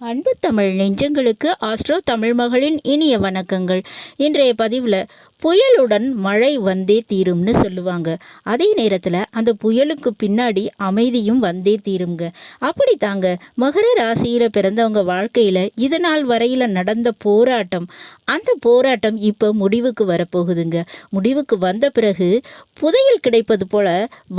அன்பு தமிழ் நெஞ்சங்களுக்கு ஆஸ்ட்ரோ தமிழ் மகளின் இனிய வணக்கங்கள். இன்றைய பதிவில் புயலுடன் மழை வந்தே தீரும்னு சொல்லுவாங்க. அதே நேரத்தில் அந்த புயலுக்கு பின்னாடி அமைதியும் வந்தே தீருங்க. அப்படி தாங்க மகர ராசியில் பிறந்தவங்க வாழ்க்கையில் இது நாள் வரையில் நடந்த போராட்டம், அந்த போராட்டம் இப்போ முடிவுக்கு வரப்போகுதுங்க. முடிவுக்கு வந்த பிறகு புதையல் கிடைப்பது போல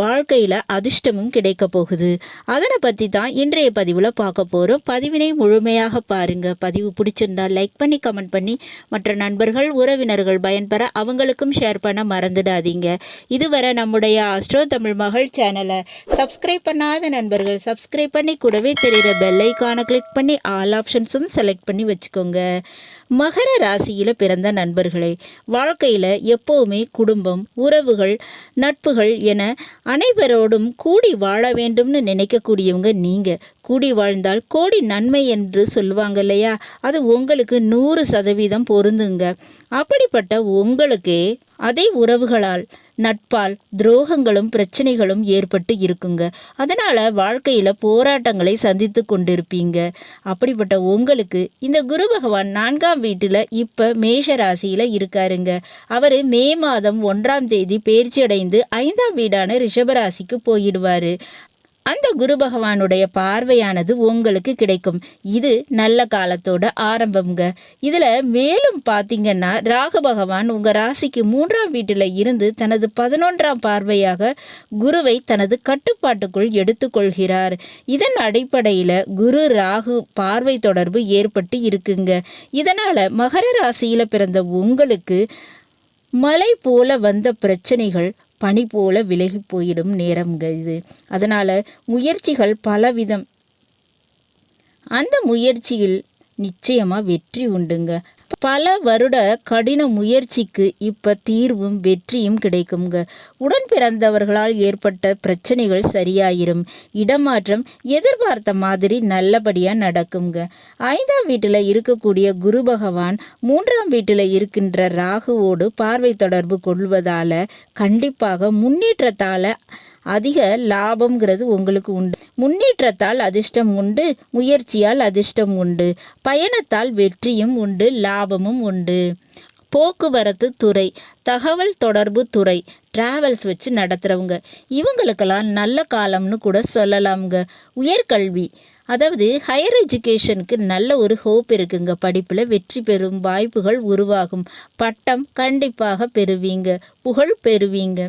வாழ்க்கையில் அதிர்ஷ்டமும் கிடைக்க போகுது. அதனை பற்றி தான் இன்றைய பதிவில் பார்க்க போகிறோம். பதிவினை முழுமையாக பாருங்க. பதிவு பிடிச்சிருந்தா லைக் பண்ணி கமெண்ட் பண்ணி மற்ற நண்பர்கள் உறவினர்கள் பயன்பெற அவங்களுக்கும் ஷேர் பண்ண மறந்துடாதீங்க. இதுவரை நம்முடைய ஆஸ்ட்ரோ தமிழ் மகள் சேனலை சப்ஸ்கிரைப் பண்ணாத நண்பர்கள் சப்ஸ்கிரைப் பண்ணி கூடவே தெரிகிற பெல் ஐக்கானை கிளிக் பண்ணி ஆல் ஆப்ஷன்ஸும் செலக்ட் பண்ணி வச்சுக்கோங்க. மகர ராசியில் பிறந்த நண்பர்களே, வாழ்க்கையில் எப்போவுமே குடும்பம், உறவுகள், நட்புகள் என அனைவரோடும் கூடி வாழ வேண்டும்னு நினைக்கக்கூடியவங்க நீங்கள். கூடி வாழ்ந்தால் கோடி நன்மை என்று சொல்லுவாங்க இல்லையா? அது உங்களுக்கு 100% பொருந்துங்க. அப்படிப்பட்ட உங்களுக்கே அதே உறவுகளால் நட்பால் துரோகங்களும் பிரச்சனைகளும் ஏற்பட்டு இருக்குங்க. அதனால் வாழ்க்கையில் போராட்டங்களை சந்தித்து கொண்டிருப்பீங்க. அப்படிப்பட்ட உங்களுக்கு இந்த குரு பகவான் 4ஆம் வீட்டில் இப்போ மேஷ ராசியில் இருக்காருங்க. அவர் மே மாதம் 1ஆம் தேதி பெயர்ச்சி அடைந்து 5ஆம் வீடான ரிஷபராசிக்கு போயிடுவார். அந்த குரு பகவானுடைய பார்வையானது உங்களுக்கு கிடைக்கும். இது நல்ல காலத்தோட ஆரம்பம்ங்க. இதில் மேலும் பார்த்தீங்கன்னா ராகு பகவான் உங்கள் ராசிக்கு 3ஆம் வீட்டில் இருந்து தனது 11ஆம் பார்வையாக குருவை தனது கட்டுப்பாட்டுக்குள் எடுத்துக்கொள்கிறார். இதன் அடிப்படையில் குரு ராகு பார்வை தொடர்பு ஏற்பட்டு இருக்குங்க. இதனால் மகர ராசியில் பிறந்த உங்களுக்கு மலை போல வந்த பிரச்சனைகள் பனி போல விலகி போயிடும் நேரம்ங்க இது. அதனால் முயற்சிகள் பலவிதம். அந்த முயற்சியில் நிச்சயமாக வெற்றி உண்டுங்க. பல வருட கடின முயற்சிக்கு இப்போ தீர்வும் வெற்றியும் கிடைக்குங்க. உடன் பிறந்தவர்களால் ஏற்பட்ட பிரச்சனைகள் சரியாயிரும். இடமாற்றம் எதிர்பார்த்த மாதிரி நல்லபடியாக நடக்குங்க. 5ஆம் வீட்டில் இருக்கக்கூடிய குரு பகவான் 3ஆம் வீட்டில் இருக்கின்ற ராகுவோடு பார்வை தொடர்பு கொள்வதால் கண்டிப்பாக முன்னேற்றத்தால் அதிக லாபம்ங்கிறது உங்களுக்கு உண்டு. முன்னேற்றத்தால் அதிர்ஷ்டம் உண்டு, முயற்சியால் அதிர்ஷ்டம் உண்டு, பயணத்தால் வெற்றியும் உண்டு, லாபமும் உண்டு. போக்குவரத்து துறை, தகவல் தொடர்பு துறை, டிராவல்ஸ் வச்சு நடத்துகிறவங்க இவங்களுக்கெல்லாம் நல்ல காலம்னு கூட சொல்லலாம்ங்க. உயர்கல்வி, அதாவது ஹையர் எஜுகேஷனுக்கு நல்ல ஒரு ஹோப் இருக்குங்க. படிப்பில் வெற்றி பெறும் வாய்ப்புகள் உருவாகும். பட்டம் கண்டிப்பாக பெறுவீங்க, புகழ் பெறுவீங்க.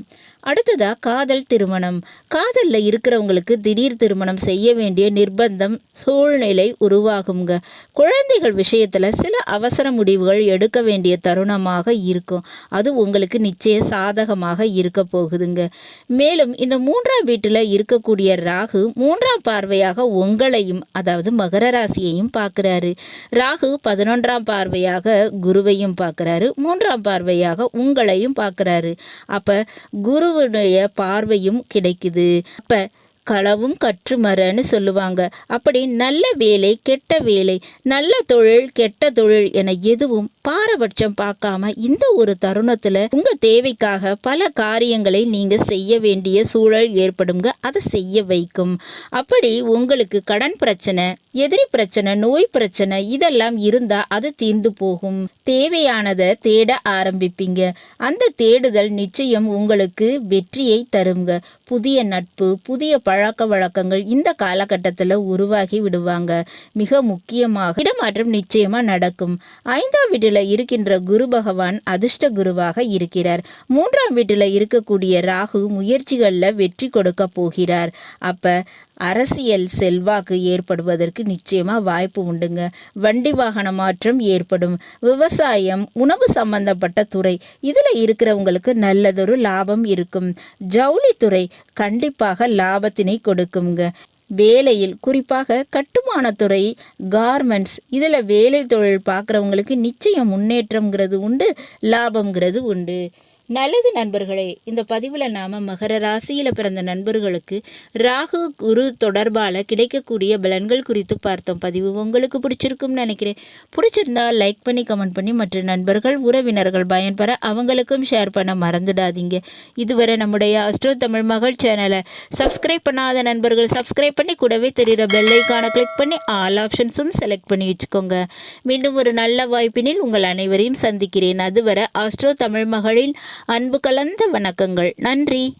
அடுத்ததாக காதல் திருமணம். காதலில் இருக்கிறவங்களுக்கு திடீர் திருமணம் செய்ய வேண்டிய நிர்பந்தம் சூழ்நிலை உருவாகுங்க. குழந்தைகள் விஷயத்தில் சில அவசர முடிவுகள் எடுக்க வேண்டிய தருணமாக இருக்கும். அது உங்களுக்கு நிச்சய சாதகமாக இருக்க போகுதுங்க. மேலும் இந்த 3ஆம் வீட்டில் இருக்கக்கூடிய ராகு 3ஆம் பார்வையாக உங்களையும், அதாவது மகர ராசியையும் பார்க்குறாரு. ராகு 11ஆம் பார்வையாக குருவையும் பார்க்குறாரு, 3ஆம் பார்வையாக உங்களையும் பார்க்குறாரு. அப்போ குருவுடைய பார்வையும் கிடைக்குது. அப்போ களவும் கற்றுமரன்னு சொல்லுவாங்க. அப்படி நல்ல வேலை கெட்ட வேலை, நல்ல தொழில் கெட்ட தொழில் என எதுவும் பாரபட்சம் பார்க்காம இந்த ஒரு தருணத்தில் உங்கள் தேவைக்காக பல காரியங்களை நீங்கள் செய்ய வேண்டிய சூழல் ஏற்படுங்க. அதை செய்ய வைக்கும். அப்படி உங்களுக்கு கடன் பிரச்சனை, எதிரி பிரச்சனை, நோய் பிரச்சனை இதெல்லாம் இருந்தால் அது தீர்ந்து போகும். தேவையானதை தேட ஆரம்பிப்பீங்க. அந்த தேடுதல் நிச்சயம் உங்களுக்கு வெற்றியை தருங்க. புதிய நட்பு, புதிய பழக்க வழக்கங்கள் இந்த காலகட்டத்தில் உருவாகி விடுவாங்க. மிக முக்கியமாக இடமாற்றம் நிச்சயமாக நடக்கும். 5ஆம் வீட்டில் இருக்கின்ற குரு பகவான் அதிர்ஷ்ட குருவாக இருக்கிறார். 3ஆம் வீட்டில் இருக்கக்கூடிய ராகு முயற்சிகளில் வெற்றி கொடுக்க போகிறார். அப்போ அரசியல் செல்வாக்கு ஏற்படுவதற்கு நிச்சயமாக வாய்ப்பு உண்டுங்க. வண்டி வாகன மாற்றம் ஏற்படும். விவசாயம், உணவு சம்பந்தப்பட்ட துறை இதில் இருக்கிறவங்களுக்கு நல்லதொரு லாபம் இருக்கும். ஜவுளித்துறை கண்டிப்பாக லாபத்தினை கொடுக்குங்க. வேலையில் குறிப்பாக கட்டுமானத்துறை, கார்மெண்ட்ஸ் இதில் வேலை தொழில் பார்க்குறவங்களுக்கு நிச்சயம் முன்னேற்றம்ங்கிறது உண்டு, லாபம்ங்கிறது உண்டு. நல்லது நண்பர்களே, இந்த பதிவில் நாம் மகர ராசியில் பிறந்த நண்பர்களுக்கு ராகு குரு தொடர்பால் கிடைக்கக்கூடிய பலன்கள் குறித்து பார்த்தோம். பதிவு உங்களுக்கு பிடிச்சிருக்கும்னு நினைக்கிறேன். பிடிச்சிருந்தா லைக் பண்ணி கமெண்ட் பண்ணி மற்ற நண்பர்கள் உறவினர்கள் பயன்பெற அவங்களுக்கும் ஷேர் பண்ண மறந்துடாதீங்க. இதுவரை நம்முடைய அஸ்ட்ரோ தமிழ் மகள் சேனலை சப்ஸ்கிரைப் பண்ணாத நண்பர்கள் சப்ஸ்கிரைப் பண்ணி கூடவே தெரிகிற பெல்லைக்கான கிளிக் பண்ணி ஆல் ஆப்ஷன்ஸும் செலக்ட் பண்ணி வச்சுக்கோங்க. மீண்டும் ஒரு நல்ல வாய்ப்பினில் உங்கள் அனைவரையும் சந்திக்கிறேன். அதுவரை அஸ்ட்ரோ தமிழ் மகளின் அன்பு கலந்த வணக்கங்கள். நன்றி.